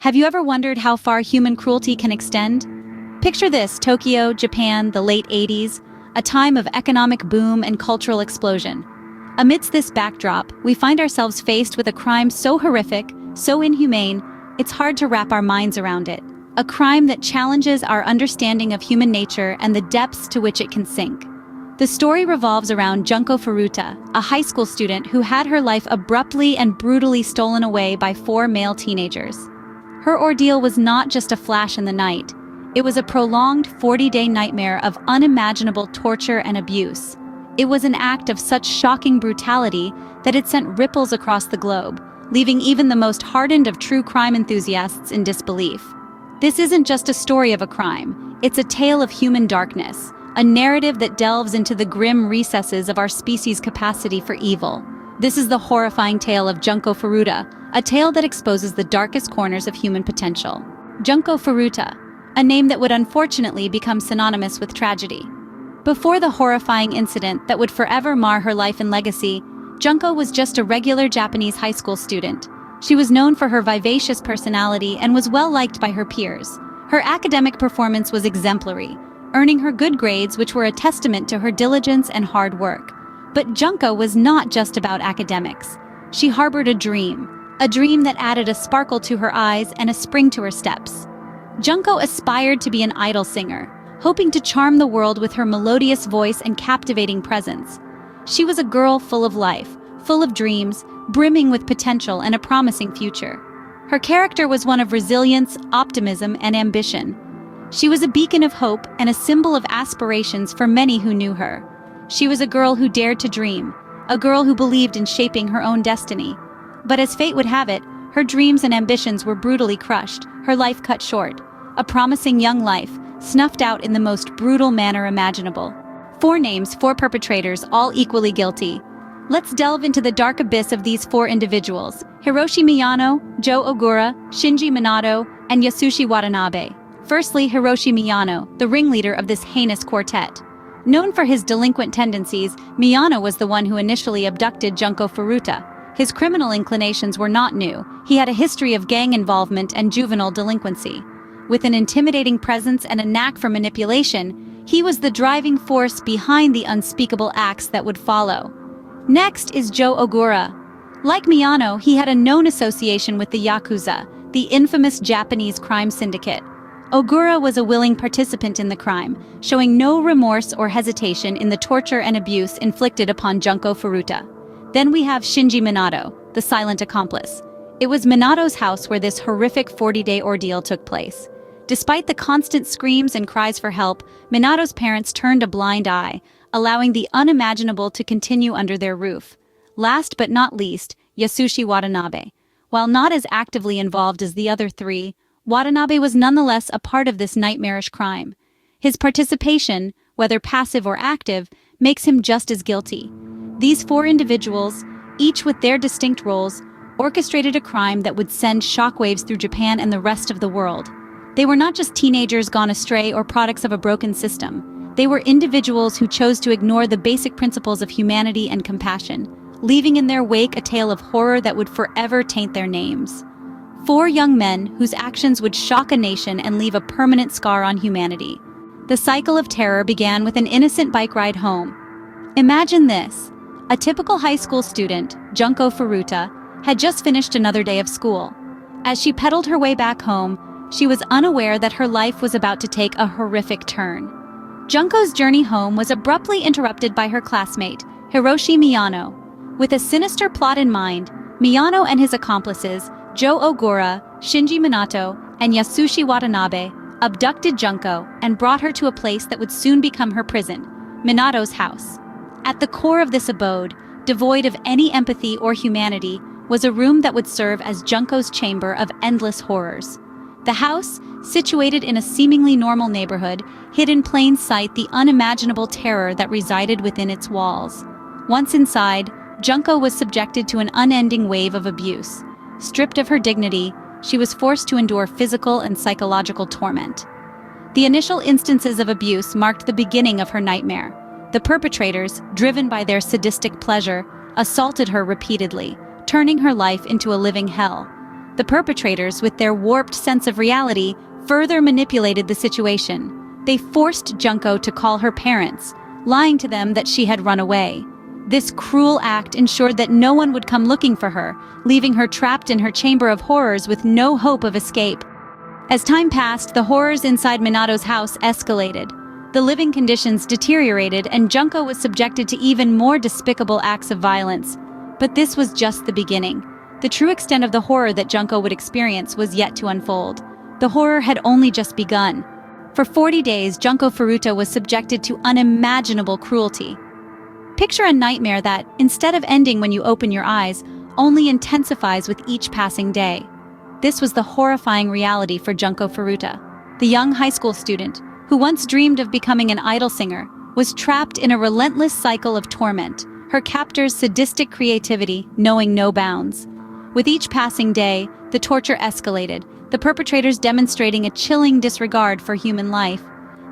Have you ever wondered how far human cruelty can extend? Picture this: Tokyo, Japan, the late 80s, a time of economic boom and cultural explosion. Amidst this backdrop, we find ourselves faced with a crime so horrific, so inhumane, it's hard to wrap our minds around it. A crime that challenges our understanding of human nature and the depths to which it can sink. The story revolves around Junko Furuta, a high school student who had her life abruptly and brutally stolen away by 4 male teenagers. Her ordeal was not just a flash in the night. It was a prolonged 40-day nightmare of unimaginable torture and abuse. It was an act of such shocking brutality that it sent ripples across the globe, leaving even the most hardened of true crime enthusiasts in disbelief. This isn't just a story of a crime, it's a tale of human darkness, a narrative that delves into the grim recesses of our species' capacity for evil. This is the horrifying tale of Junko Furuta, a tale that exposes the darkest corners of human potential. Junko Furuta, a name that would unfortunately become synonymous with tragedy. Before the horrifying incident that would forever mar her life and legacy, Junko was just a regular Japanese high school student. She was known for her vivacious personality and was well liked by her peers. Her academic performance was exemplary, earning her good grades, which were a testament to her diligence and hard work. But Junko was not just about academics. She harbored a dream that added a sparkle to her eyes and a spring to her steps. Junko aspired to be an idol singer, hoping to charm the world with her melodious voice and captivating presence. She was a girl full of life, full of dreams, brimming with potential and a promising future. Her character was one of resilience, optimism, and ambition. She was a beacon of hope and a symbol of aspirations for many who knew her. She was a girl who dared to dream, a girl who believed in shaping her own destiny. But as fate would have it, her dreams and ambitions were brutally crushed, her life cut short. A promising young life, snuffed out in the most brutal manner imaginable. 4 names, 4 perpetrators, all equally guilty. Let's delve into the dark abyss of these 4 individuals: Hiroshi Miyano, Joe Ogura, Shinji Minato, and Yasushi Watanabe. Firstly, Hiroshi Miyano, the ringleader of this heinous quartet. Known for his delinquent tendencies, Miyano was the one who initially abducted Junko Furuta. His criminal inclinations were not new. He had a history of gang involvement and juvenile delinquency. With an intimidating presence and a knack for manipulation, he was the driving force behind the unspeakable acts that would follow. Next is Joe Ogura. Like Miyano, he had a known association with the Yakuza, the infamous Japanese crime syndicate. Ogura was a willing participant in the crime, showing no remorse or hesitation in the torture and abuse inflicted upon Junko Furuta. Then we have Shinji Minato, the silent accomplice. It was Minato's house where this horrific 40-day ordeal took place. Despite the constant screams and cries for help, Minato's parents turned a blind eye, allowing the unimaginable to continue under their roof. Last but not least, Yasushi Watanabe. While not as actively involved as the other 3, Watanabe was nonetheless a part of this nightmarish crime. His participation, whether passive or active, makes him just as guilty. These 4 individuals, each with their distinct roles, orchestrated a crime that would send shockwaves through Japan and the rest of the world. They were not just teenagers gone astray or products of a broken system. They were individuals who chose to ignore the basic principles of humanity and compassion, leaving in their wake a tale of horror that would forever taint their names. 4 young men whose actions would shock a nation and leave a permanent scar on humanity. The cycle of terror began with an innocent bike ride home. Imagine this. A typical high school student, Junko Furuta, had just finished another day of school. As she pedaled her way back home, she was unaware that her life was about to take a horrific turn. Junko's journey home was abruptly interrupted by her classmate, Hiroshi Miyano. With a sinister plot in mind, Miyano and his accomplices, Joe Ogura, Shinji Minato, and Yasushi Watanabe, abducted Junko and brought her to a place that would soon become her prison, Minato's house. At the core of this abode, devoid of any empathy or humanity, was a room that would serve as Junko's chamber of endless horrors. The house, situated in a seemingly normal neighborhood, hid in plain sight the unimaginable terror that resided within its walls. Once inside, Junko was subjected to an unending wave of abuse. Stripped of her dignity, she was forced to endure physical and psychological torment. The initial instances of abuse marked the beginning of her nightmare. The perpetrators, driven by their sadistic pleasure, assaulted her repeatedly, turning her life into a living hell. The perpetrators, with their warped sense of reality, further manipulated the situation. They forced Junko to call her parents, lying to them that she had run away. This cruel act ensured that no one would come looking for her, leaving her trapped in her chamber of horrors with no hope of escape. As time passed, the horrors inside Minato's house escalated. The living conditions deteriorated, and Junko was subjected to even more despicable acts of violence. But this was just the beginning. The true extent of the horror that Junko would experience was yet to unfold. The horror had only just begun. For 40 days, Junko Furuta was subjected to unimaginable cruelty. Picture a nightmare that, instead of ending when you open your eyes, only intensifies with each passing day. This was the horrifying reality for Junko Furuta. The young high school student, who once dreamed of becoming an idol singer, was trapped in a relentless cycle of torment, her captor's sadistic creativity knowing no bounds. With each passing day, the torture escalated, the perpetrators demonstrating a chilling disregard for human life.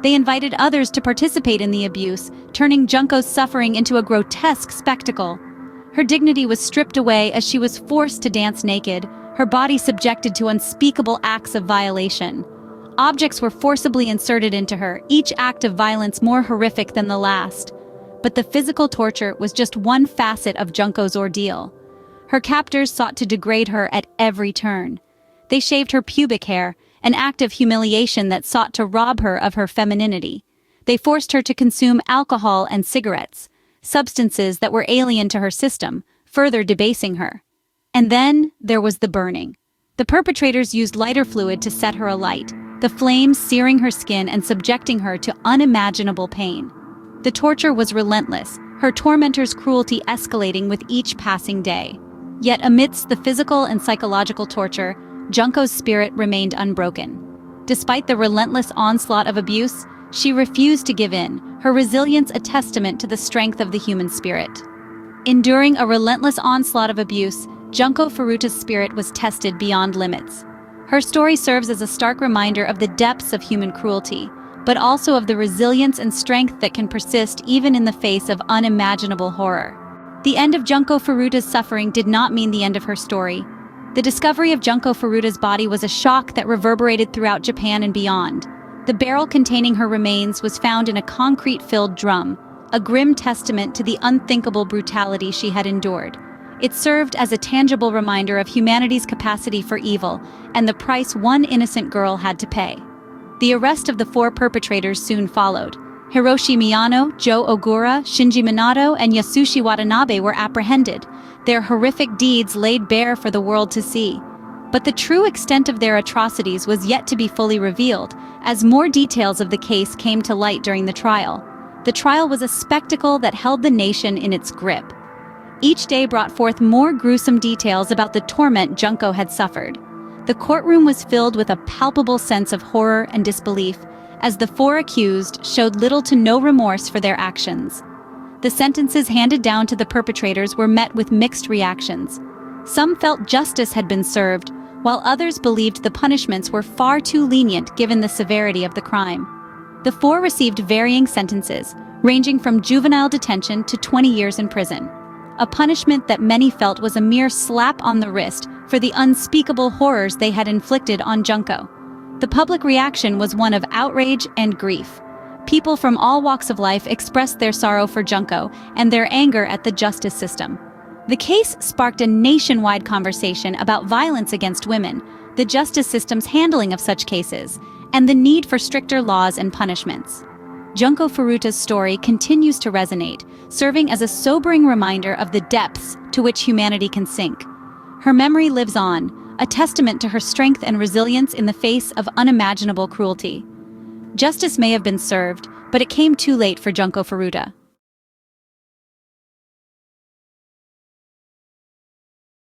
They invited others to participate in the abuse, turning Junko's suffering into a grotesque spectacle. Her dignity was stripped away as she was forced to dance naked, her body subjected to unspeakable acts of violation. Objects were forcibly inserted into her, each act of violence more horrific than the last. But the physical torture was just one facet of Junko's ordeal. Her captors sought to degrade her at every turn. They shaved her pubic hair, an act of humiliation that sought to rob her of her femininity. They forced her to consume alcohol and cigarettes, substances that were alien to her system, further debasing her. And then there was the burning. The perpetrators used lighter fluid to set her alight, the flames searing her skin and subjecting her to unimaginable pain. The torture was relentless, her tormentors' cruelty escalating with each passing day. Yet amidst the physical and psychological torture, Junko's spirit remained unbroken. Despite the relentless onslaught of abuse, she refused to give in, her resilience a testament to the strength of the human spirit. Enduring a relentless onslaught of abuse, Junko Furuta's spirit was tested beyond limits. Her story serves as a stark reminder of the depths of human cruelty, but also of the resilience and strength that can persist even in the face of unimaginable horror. The end of Junko Furuta's suffering did not mean the end of her story. The discovery of Junko Furuta's body was a shock that reverberated throughout Japan and beyond. The barrel containing her remains was found in a concrete-filled drum, a grim testament to the unthinkable brutality she had endured. It served as a tangible reminder of humanity's capacity for evil and the price one innocent girl had to pay. The arrest of the 4 perpetrators soon followed. Hiroshi Miyano, Joe Ogura, Shinji Minato, and Yasushi Watanabe were apprehended, their horrific deeds laid bare for the world to see. But the true extent of their atrocities was yet to be fully revealed, as more details of the case came to light during the trial. The trial was a spectacle that held the nation in its grip. Each day brought forth more gruesome details about the torment Junko had suffered. The courtroom was filled with a palpable sense of horror and disbelief, as the 4 accused showed little to no remorse for their actions. The sentences handed down to the perpetrators were met with mixed reactions. Some felt justice had been served, while others believed the punishments were far too lenient given the severity of the crime. The 4 received varying sentences, ranging from juvenile detention to 20 years in prison, a punishment that many felt was a mere slap on the wrist for the unspeakable horrors they had inflicted on Junko. The public reaction was one of outrage and grief. People from all walks of life expressed their sorrow for Junko and their anger at the justice system. The case sparked a nationwide conversation about violence against women, the justice system's handling of such cases, and the need for stricter laws and punishments. Junko Furuta's story continues to resonate, serving as a sobering reminder of the depths to which humanity can sink. Her memory lives on, a testament to her strength and resilience in the face of unimaginable cruelty. Justice may have been served, but it came too late for Junko Furuta.